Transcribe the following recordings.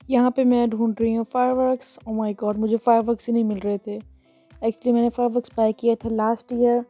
यहाँ पे मैं ढूंढ रही हूँ फायरवर्क्स। ओ माय गॉड, मुझे फायरवर्क्स ही नहीं मिल रहे थे। एक्चुअली मैंने फायरवर्क्स बाय किया था लास्ट ईयर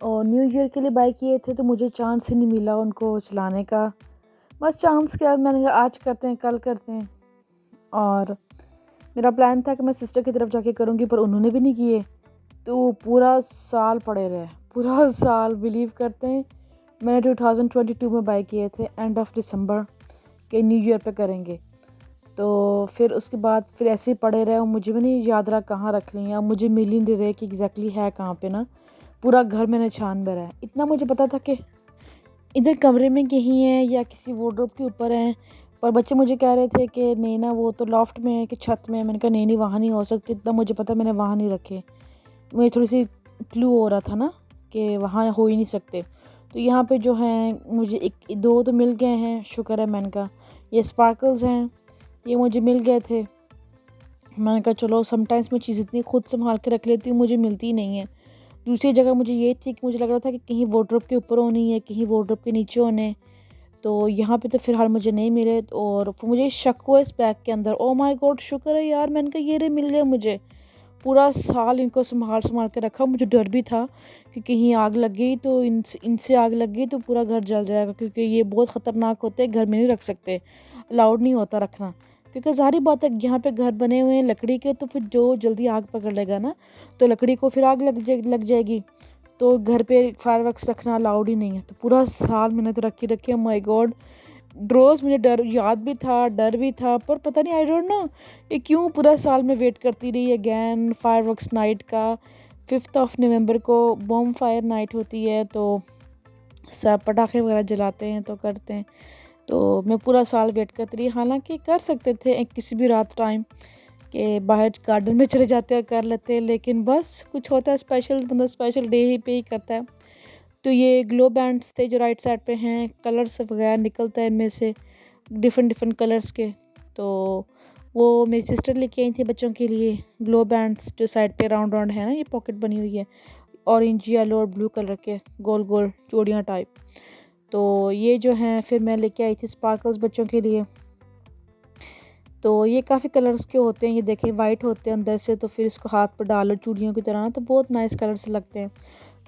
और न्यू ईयर के लिए बाय किए थे, तो मुझे चांस ही नहीं मिला उनको चलाने का। बस चांस के बाद मैंने कहा आज करते हैं, कल करते हैं। और मेरा प्लान था कि मैं सिस्टर की तरफ जाके करूँगी, पर उन्होंने भी नहीं किए, तो पूरा साल पड़े रहे। पूरा साल, बिलीव करते हैं, मैंने 2022 में बाय किए थे, एंड ऑफ दिसंबर के न्यू ईयर पे करेंगे। तो फिर उसके बाद फिर ऐसे ही पड़े रहे और मुझे भी नहीं याद रहा कहाँ रख ली। अब मुझे मिल ही नहीं रहे कि एग्जैक्टली है कहाँ पे ना। पूरा घर मैंने छान भरा है। इतना मुझे पता था कि इधर कमरे में कहीं है या किसी वार्डरोब के ऊपर है, पर बच्चे मुझे कह रहे थे कि नहीं ना, वो तो लॉफ्ट में है कि छत में है। मैंने कहा नहीं नहीं, वहाँ नहीं हो सकती। इतना मुझे पता, मैंने वहाँ नहीं रखे। मुझे थोड़ी सी क्लू हो रहा था ना कि वहाँ हो ही नहीं सकते। तो यहाँ पे जो हैं मुझे एक दो तो मिल गए हैं, शुक्र है मैन का। ये स्पार्कल्स हैं, ये मुझे मिल गए थे। मैंने कहा चलो, समटाइम्स मैं चीज़ इतनी खुद संभाल के रख लेती हूँ, मुझे मिलती ही नहीं है। दूसरी जगह मुझे ये थी कि मुझे लग रहा था कि कहीं वार्डरोब के ऊपर होनी है, कहीं वार्डरोब के नीचे होने। तो यहाँ पे तो फ़िलहाल मुझे नहीं मिले, और फिर मुझे शक हुआ इस बैग के अंदर। ओह माय गॉड, शुक्र है यार, मैंने कहा ये रे मिल गए मुझे। पूरा साल इनको संभाल संभाल के रखा। मुझे डर भी था कि कहीं आग लग गई तो इनसे आग लग गई तो पूरा घर जल जाएगा, क्योंकि ये बहुत ख़तरनाक होते हैं, घर में नहीं रख सकते, अलाउड नहीं होता रखना। क्योंकि ज़ाहिर बात है, यहाँ पे घर बने हुए हैं लकड़ी के, तो फिर जो जल्दी आग पकड़ लेगा ना, तो लकड़ी को फिर आग लग जाएगी। तो घर पे फायरवर्क्स रखना अलाउड ही नहीं है। तो पूरा साल मैंने तो रखी रखी है। माय गॉड, रोज़ मुझे डर, याद भी था, डर भी था, पर पता नहीं, आई डोंट नो ये क्यों पूरा साल में वेट करती रही। अगैन फायरवर्क्स नाइट का 5th ऑफ नवंबर को बॉम फायर नाइट होती है, तो सब पटाखे वगैरह जलाते हैं, तो करते हैं। तो मैं पूरा साल वेट करती रही। हालांकि कर सकते थे एक किसी भी रात टाइम के बाहर गार्डन में चले जाते हैं, कर लेते हैं, लेकिन बस कुछ होता है स्पेशल, मतलब स्पेशल डे ही पे ही करता है। तो ये ग्लो बैंड्स थे जो राइट साइड पे हैं, कलर्स वगैरह निकलता है इनमें से, डिफरेंट डिफरेंट कलर्स के। तो वो मेरी सिस्टर लेके आई थी बच्चों के लिए ग्लो बैंड्स, जो साइड पे राउंड राउंड है ना, ये पॉकेट बनी हुई है, ऑरेंज येलो और ब्लू कलर के गोल गोल चूड़ियाँ टाइप। तो ये जो हैं फिर मैं लेके आई थी स्पार्कल्स बच्चों के लिए। तो ये काफ़ी कलर्स के होते हैं, ये देखें वाइट होते हैं अंदर से, तो फिर इसको हाथ पर डालो चूड़ियों की तरह ना, तो बहुत नाइस कलर्स लगते हैं।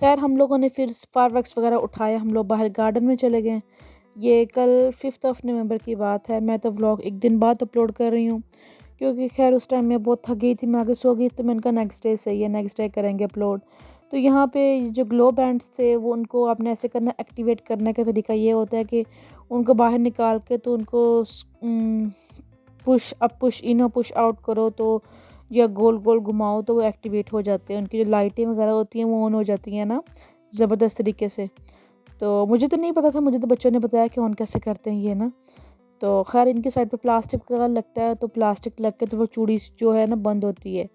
खैर हम लोगों ने फिर फायरवर्क्स वगैरह उठाया, हम लोग बाहर गार्डन में चले गए। ये कल 5th ऑफ नवंबर की बात है। मैं तो व्लॉग एक दिन बाद अपलोड कर रही हूँ, क्योंकि खैर उस टाइम मैं बहुत थक गई थी, मैं आगे सो गई, तो मैंने कहा नेक्स्ट डे सही है, नेक्स्ट डे करेंगे अपलोड। तो यहाँ पे जो ग्लो बैंड्स थे, वो उनको आपने ऐसे करना, एक्टिवेट करने का तरीका ये होता है कि उनको बाहर निकाल के, तो उनको पुश अप पुश इन और पुश आउट करो, तो या गोल गोल घुमाओ, तो वो एक्टिवेट हो जाते हैं। उनकी जो लाइटें वगैरह होती हैं वो ऑन हो जाती हैं ना, ज़बरदस्त तरीके से। तो मुझे तो नहीं पता था, मुझे तो बच्चों ने बताया कि ऑन कैसे करते हैं ये ना। तो खैर इनकी साइड पे प्लास्टिक वगैरह लगता है, तो प्लास्टिक लग के तो वो चूड़ी जो है ना बंद होती है।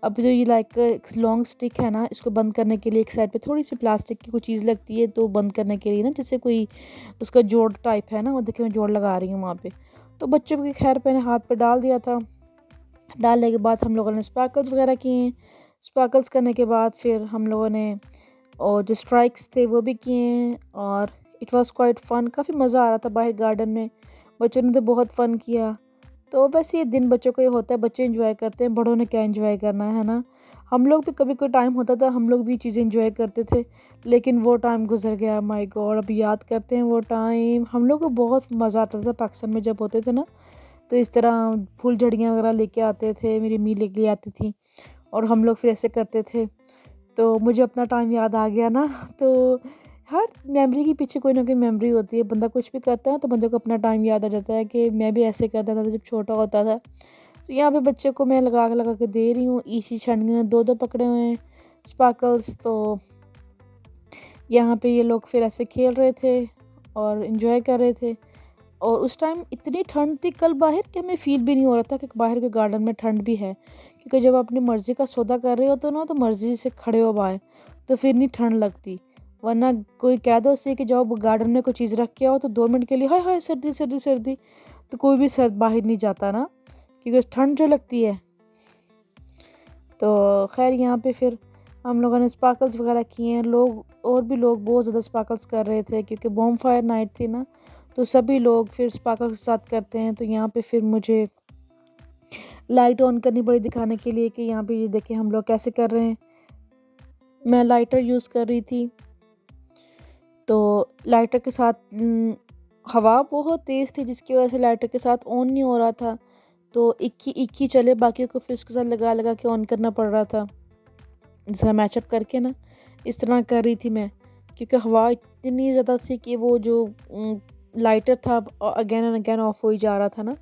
अब जो ये लाइक लॉन्ग स्टिक है ना, इसको बंद करने के लिए एक साइड पे थोड़ी सी प्लास्टिक की कोई चीज़ लगती है, तो बंद करने के लिए ना, जैसे कोई उसका जोड़ टाइप है ना, वो देखिए मैं जोड़ लगा रही हूँ वहाँ पे। तो बच्चों की खैर मैंने हाथ पे डाल दिया था। डालने के बाद हम लोगों ने स्पार्कल्स वगैरह किए। स्पार्कल्स करने के बाद फिर हम लोगों ने और जो स्ट्राइक्स थे वो भी किए, और इट वाज क्वाइट फन। काफ़ी मज़ा आ रहा था बाहर गार्डन में, बच्चों ने तो बहुत फ़न किया। तो वैसे ये दिन बच्चों को ही होता है, बच्चे एंजॉय करते हैं, बड़ों ने क्या एंजॉय करना है ना। हम लोग भी कभी कोई टाइम होता था, हम लोग भी चीज़ें एंजॉय करते थे, लेकिन वो टाइम गुजर गया। माय गॉड, अब याद करते हैं वो टाइम। हम लोग को बहुत मज़ा आता था पाकिस्तान में जब होते थे ना, तो इस तरह फूल झड़ियाँ वगैरह लेके आते थे, मेरी अम्मी लेके आती थी, और हम लोग फिर ऐसे करते थे। तो मुझे अपना टाइम याद आ गया ना। तो हर मेमोरी के पीछे कोई ना कोई मेमोरी होती है, बंदा कुछ भी करता है तो बंदे को अपना टाइम याद आ जाता है कि मैं भी ऐसे करता था जब छोटा होता था। तो यहाँ पे बच्चे को मैं लगा के दे रही हूँ, ईशी छंड ने दो दो पकड़े हुए हैं स्पार्कल्स। तो यहाँ पे ये लोग फिर ऐसे खेल रहे थे और इन्जॉय कर रहे थे। और उस टाइम इतनी ठंड थी कल बाहर कि हमें फ़ील भी नहीं हो रहा था कि बाहर के गार्डन में ठंड भी है, क्योंकि जब अपनी मर्ज़ी का सौदा कर रहे हो तो ना, तो मर्ज़ी से खड़े हो बाहर, तो फिर नहीं ठंड लगती। वरना कोई कह दो उससे कि जाओ गार्डन में कोई चीज़ रख के आओ, तो 2 मिनट के लिए हाय हाय सर्दी सर्दी सर्दी, तो कोई भी सर्द बाहर नहीं जाता ना, क्योंकि ठंड जो लगती है। तो खैर यहाँ पे फिर हम लोगों ने स्पार्कल्स वगैरह किए हैं। लोग और भी लोग बहुत ज़्यादा स्पार्कल्स कर रहे थे, क्योंकि बॉम फायर नाइट थी ना, तो सभी लोग फिर स्पार्कल्स के साथ करते हैं। तो यहाँ पे फिर मुझे लाइट ऑन करनी पड़ी दिखाने के लिए कि यहाँ पे ये देखें हम लोग कैसे कर रहे हैं। मैं लाइटर यूज़ कर रही थी, तो लाइटर के साथ हवा बहुत तेज़ थी जिसकी वजह से लाइटर के साथ ऑन नहीं हो रहा था, तो एक ही चले, बाकियों को फिर उसके साथ लगा लगा के ऑन करना पड़ रहा था। जैसा मैचअप करके ना इस तरह कर रही थी मैं, क्योंकि हवा इतनी ज़्यादा थी कि वो जो लाइटर था अगेन एंड अगेन ऑफ हो ही जा रहा था ना।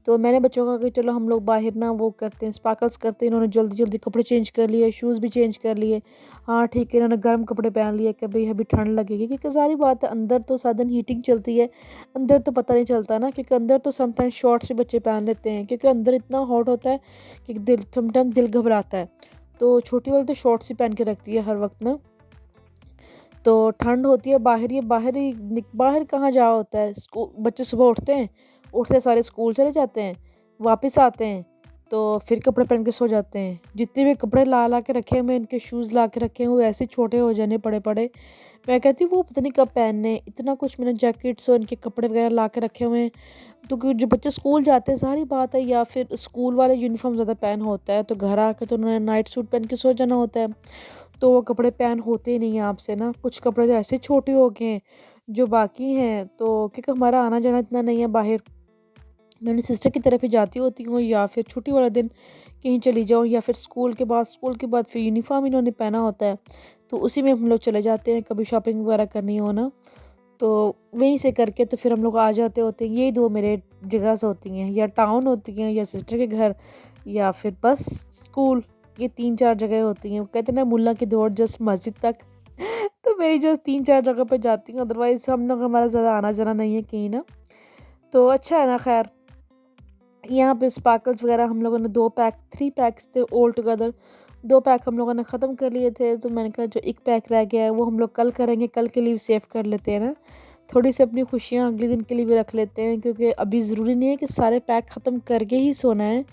तो मैंने बच्चों को कहा कि चलो हम लोग बाहर ना वो करते हैं, स्पार्कल्स करते हैं। इन्होंने जल्दी जल्दी कपड़े चेंज कर लिए, शूज़ भी चेंज कर लिए। हाँ ठीक है, इन्होंने गर्म कपड़े पहन लिए कि भाई अभी ठंड लगेगी, क्योंकि सारी बात है अंदर तो साधन हीटिंग चलती है, अंदर तो पता नहीं चलता ना, क्योंकि अंदर तो समटाइम शॉर्ट्स भी बच्चे पहन लेते हैं, क्योंकि अंदर इतना हॉट होता है कि समटाइम दिल घबराता है। तो छोटी वाली तो शॉर्ट्स ही पहन के रखती है हर वक्त ना, तो ठंड होती है बाहर, ये बाहर कहाँ जा होता है। बच्चे सुबह उठते सारे स्कूल चले जाते हैं, वापस आते हैं तो फिर कपड़े पहन के सो जाते हैं। जितने भी कपड़े ला ला के रखे हुए, इनके शूज़ ला के रखे हुए, ऐसे छोटे हो जाने पड़े पड़े। मैं कहती हूँ वो पता नहीं कब पहनने, इतना कुछ मैंने जैकेट्स और इनके कपड़े वगैरह ला के रखे हुए हैं। तो जो बच्चे स्कूल जाते हैं सारी बात है, या फिर स्कूल वाले यूनिफॉर्म ज़्यादा पहन होता है, तो घर आके तो उन्होंने नाइट सूट पहन के सो जाना होता है, तो वो कपड़े पहन होते ही नहीं हैं आपसे ना। कुछ कपड़े तो ऐसे छोटे हो गए हैं जो बाकी हैं, तो क्योंकि हमारा आना जाना इतना नहीं है बाहर, मैं अपनी सिस्टर की तरफ ही जाती होती हूँ, या फिर छुट्टी वाला दिन कहीं चली जाऊँ, या फिर स्कूल के बाद फिर यूनिफॉर्म इन्होंने पहना होता है, तो उसी में हम लोग चले जाते हैं। कभी शॉपिंग वगैरह करनी हो ना, तो वहीं से करके तो फिर हम लोग आ जाते होते हैं। यही दो मेरे जगह होती हैं, या टाउन होती हैं, या सिस्टर के घर, या फिर बस स्कूल। ये 3-4 जगह होती हैं। वो कहते हैं ना मुल्ला की दौड़ जस्ट मस्जिद तक तो मेरी जो 3-4 जगह पे जाती हूँ, अदरवाइज़ हम लोग हमारा ज़्यादा आना जाना नहीं है कहीं ना। तो अच्छा है ना। खैर यहाँ पे स्पार्कल्स वगैरह हम लोगों ने 3 पैक्स थे ऑल टुगेदर। 2 पैक हम लोगों ने ख़त्म कर लिए थे, तो मैंने कहा जो एक पैक रह गया है वो हम लोग कल करेंगे, कल के लिए सेव कर लेते हैं ना। थोड़ी सी अपनी खुशियाँ अगले दिन के लिए भी रख लेते हैं, क्योंकि अभी ज़रूरी नहीं है कि सारे पैक ख़त्म करके ही सोना है,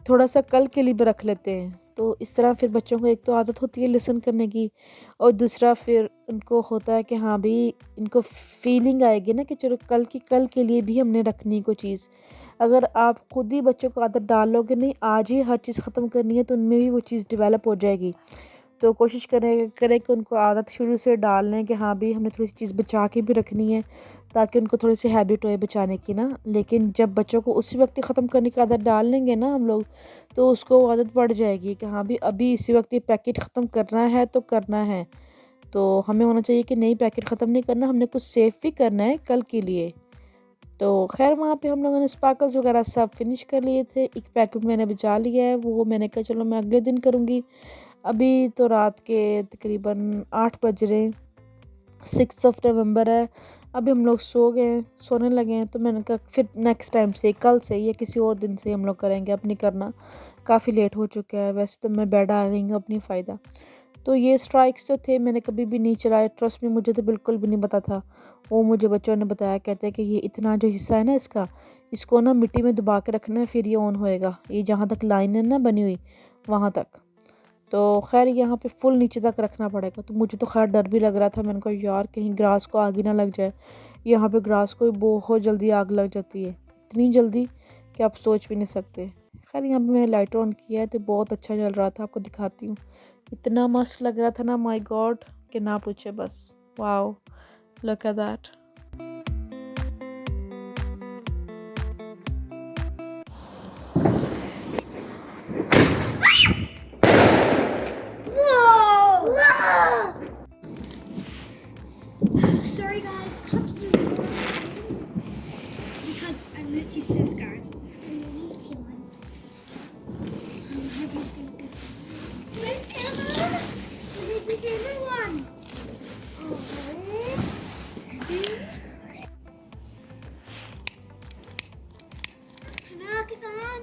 थोड़ा सा कल के लिए भी रख लेते हैं। तो इस तरह फिर बच्चों को एक तो आदत होती है लिसन करने की, और दूसरा फिर उनको होता है कि हाँ भाई इनको फीलिंग आएगी ना कि चलो कल के लिए भी हमने रखनी कोई चीज़। अगर आप खुद ही बच्चों को आदत डालोगे नहीं आज ही हर चीज़ ख़त्म करनी है, तो उनमें भी वो चीज़ डेवलप हो जाएगी। तो कोशिश करें कि उनको आदत शुरू से डाल लें कि हाँ भी हमने थोड़ी सी चीज़ बचा के भी रखनी है, ताकि उनको थोड़ी सी हैबिट होए बचाने की ना। लेकिन जब बच्चों को उसी वक्त ही ख़त्म करने की आदत डाल लेंगे ना हम लोग, तो उसको वो आदत पड़ जाएगी कि हाँ भी अभी इसी वक्त ये पैकेट ख़त्म करना है तो करना है। तो हमें होना चाहिए कि नहीं पैकेट ख़त्म नहीं करना, हमने कुछ सेव भी करना है कल के लिए। तो खैर वहाँ पे हम लोगों ने स्पार्कल्स वगैरह सब फिनिश कर लिए थे। एक पैकेट मैंने बचा लिया है, वो मैंने कहा चलो मैं अगले दिन करूँगी। अभी तो रात के तकरीबन 8 बज रहे हैं, 6 नवंबर है। अभी हम लोग सो गए, सोने लगे हैं, तो मैंने कहा फिर नेक्स्ट टाइम से, कल से या किसी और दिन से हम लोग करेंगे, अब नहीं करना, काफ़ी लेट हो चुका है। वैसे तो मैं बेड आ गई हूँ अपनी फ़ायदा। तो ये स्ट्राइक्स जो थे मैंने कभी भी नहीं चलाए, ट्रस्ट में मुझे तो बिल्कुल भी नहीं पता था। वो मुझे बच्चों ने बताया, कहते हैं कि ये इतना जो हिस्सा है ना इसको ना मिट्टी में दबा के रखना है, फिर ये ऑन होएगा। ये जहाँ तक लाइन है ना बनी हुई वहाँ तक, तो खैर यहाँ पे फुल नीचे तक रखना पड़ेगा। तो मुझे तो खैर डर भी लग रहा था, मैंने कहा यार कहीं ग्रास को आग ही ना लग जाए। यहाँ पे ग्रास को बहुत जल्दी आग लग जाती है, इतनी जल्दी कि आप सोच भी नहीं सकते। खैर यहाँ पे मैंने लाइट ऑन किया है तो बहुत अच्छा चल रहा था, आपको दिखाती हूँ। इतना मस्त लग रहा था ना, माय गॉड, कि ना पूछे बस। Wow, look at that. Sorry guys, I have to do more because I'm literally so scared. I'm really too one. Let's do the one. Come on.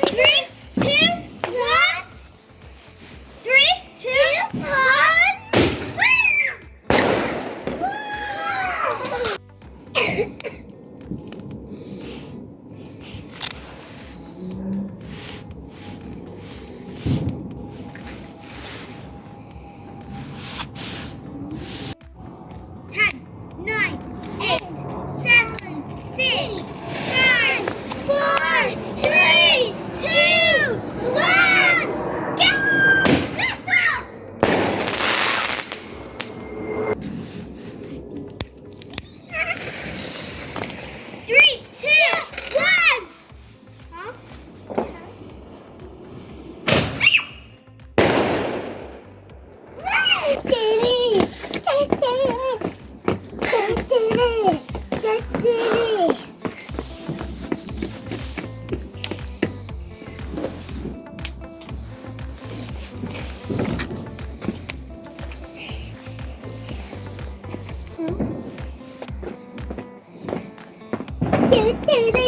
3, 2, 1. 3, 2, 1. तेरे